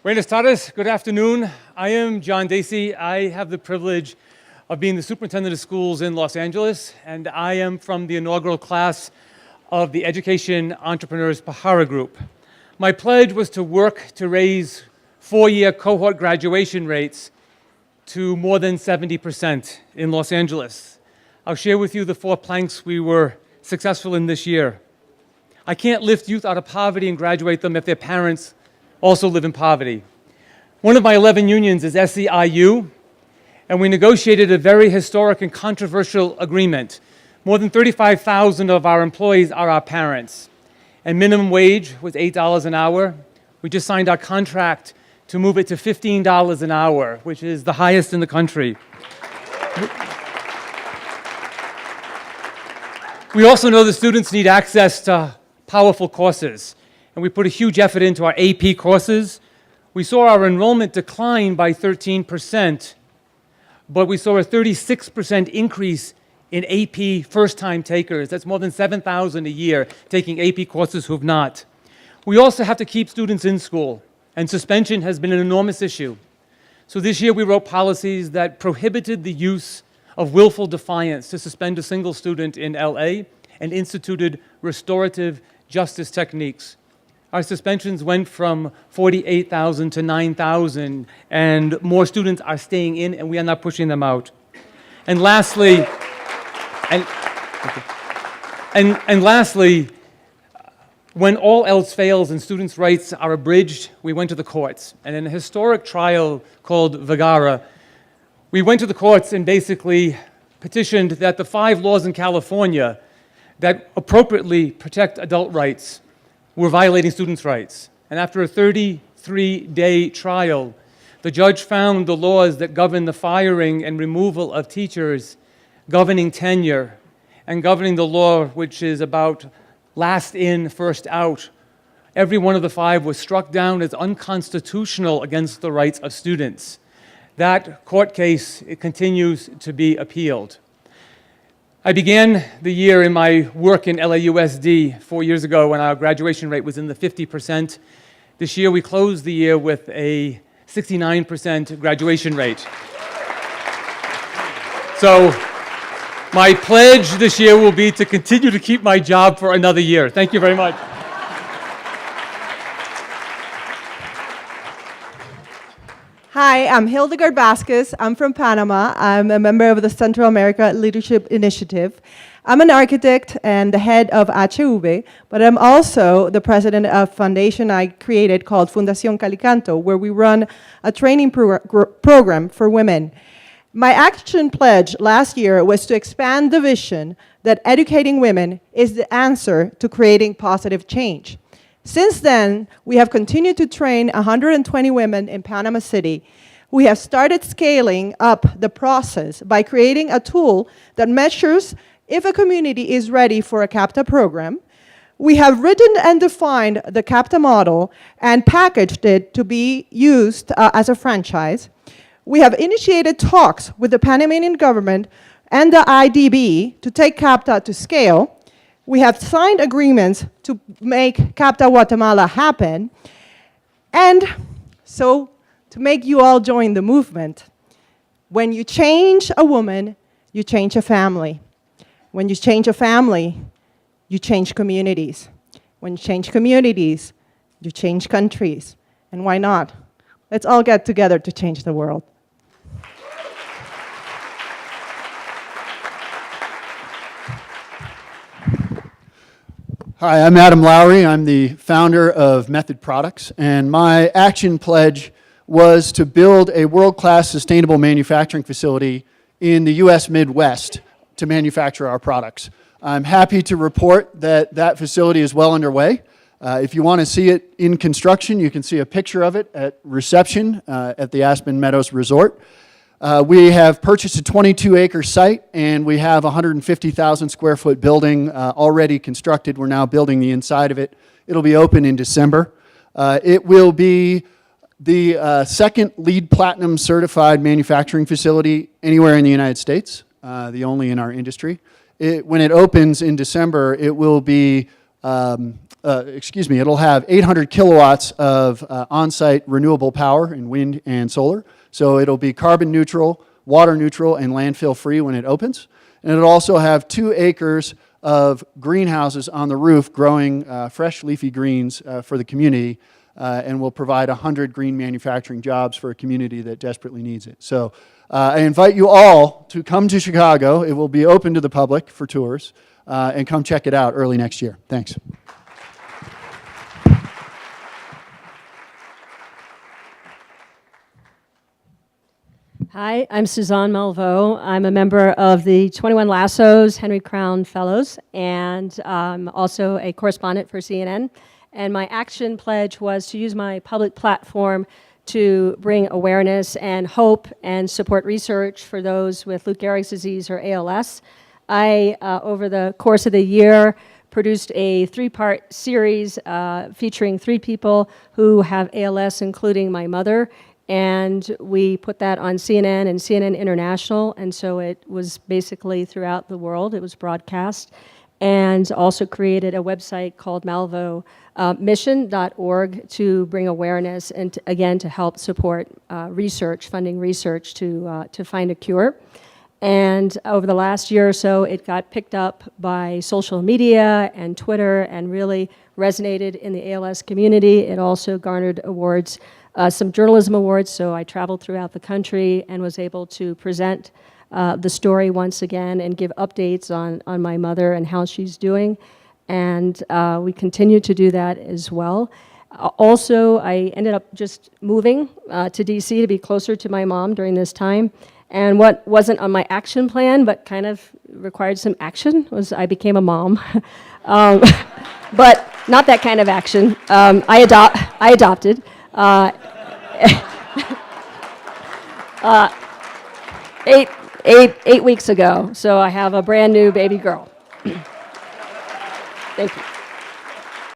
Buenas tardes, good afternoon. I am John Deasy. I have the privilege of being the superintendent of schools in Los Angeles, and I am from the inaugural class of the Education Entrepreneurs Pahara Group. My pledge was to work to raise four-year cohort graduation rates to more than 70% in Los Angeles. I'll share with you the 4 planks we were successful in this year. I can't lift youth out of poverty and graduate them if their parents also live in poverty. One of my 11 unions is SEIU, and we negotiated a very historic and controversial agreement. More than 35,000 of our employees are our parents, and minimum wage was $8 an hour. We just signed our contract to move it to $15 an hour, which is the highest in the country. We also know the students need access to powerful courses, and we put a huge effort into our AP courses. We saw our enrollment decline by 13%, but we saw a 36% increase in AP first-time takers. That's more than 7,000 a year taking AP courses who have not. We also have to keep students in school, and suspension has been an enormous issue. So this year we wrote policies that prohibited the use of willful defiance to suspend a single student in LA and instituted restorative justice techniques. Our suspensions went from 48,000 to 9,000, and more students are staying in, and we are not pushing them out. And lastly, lastly, when all else fails and students' rights are abridged, we went to the courts. And in a historic trial called Vergara, we went to the courts and basically petitioned that the 5 laws in California that appropriately protect adult rights were violating students' rights. And after a 33-day trial, the judge found the laws that govern the firing and removal of teachers, governing tenure, and governing the law which is about last in, first out. Every one of the 5 was struck down as unconstitutional against the rights of students. That court case, it continues to be appealed. I began the year in my work in LAUSD 4 years ago when our graduation rate was in the 50%. This year we closed the year with a 69% graduation rate. So my pledge this year will be to continue to keep my job for another year. Thank you very much. Hi, I'm Hilda Valesquez. I'm from Panama. I'm a member of the Central America Leadership Initiative. I'm an architect and the head of HV, but I'm also the president of a foundation I created called Fundación Calicanto, where we run a training program for women. My action pledge last year was to expand the vision that educating women is the answer to creating positive change. Since then, we have continued to train 120 women in Panama City. We have started scaling up the process by creating a tool that measures if a community is ready for a CAPTA program. We have written and defined the CAPTA model and packaged it to be used as a franchise. We have initiated talks with the Panamanian government and the IDB to take CAPTA to scale. We have signed agreements to make CAPTA Guatemala happen. And so, to make you all join the movement, when you change a woman, you change a family. When you change a family, you change communities. When you change communities, you change countries. And why not? Let's all get together to change the world. Hi, I'm Adam Lowery. I'm the founder of Method Products, and my action pledge was to build a world-class sustainable manufacturing facility in the U.S. Midwest to manufacture our products. I'm happy to report that that facility is well underway. If you want to see it in construction, you can see a picture of it at reception at the Aspen Meadows Resort. We have purchased a 22-acre site, and we have a 150,000 square foot building already constructed. We're now building the inside of it. It'll be open in December. It will be the second LEED Platinum certified manufacturing facility anywhere in the United States, the only in our industry. When it opens in December, it will be it'll have 800 kilowatts of on-site renewable power in wind and solar. So it'll be carbon neutral, water neutral, and landfill free when it opens. And it'll also have 2 acres of greenhouses on the roof growing fresh leafy greens for the community, and will provide 100 green manufacturing jobs for a community that desperately needs it. So I invite you all to come to Chicago. It will be open to the public for tours, and come check it out early next year. Thanks. Hi, I'm Suzanne Malveaux. I'm a member of the 21 Lassos Henry Crown Fellows, and I'm also a correspondent for CNN. And my action pledge was to use my public platform to bring awareness and hope and support research for those with Lou Gehrig's disease or ALS. I, over the course of the year, produced a 3-part series featuring 3 people who have ALS, including my mother. And we put that on CNN and CNN International, and so it was basically throughout the world. It was broadcast, and also created a website called Malveaux mission.org to bring awareness and, again, to help support research, funding research to find a cure. And over the last year or so, it got picked up by social media and Twitter and really resonated in the ALS community. It also garnered awards, some journalism awards, so I traveled throughout the country and was able to present the story once again and give updates on my mother and how she's doing. And we continue to do that as well. Also, I ended up just moving to DC to be closer to my mom during this time. And what wasn't on my action plan, but kind of required some action, was I became a mom. But not that kind of action. I adopted. 8 weeks ago. So I have a brand new baby girl. Thank you.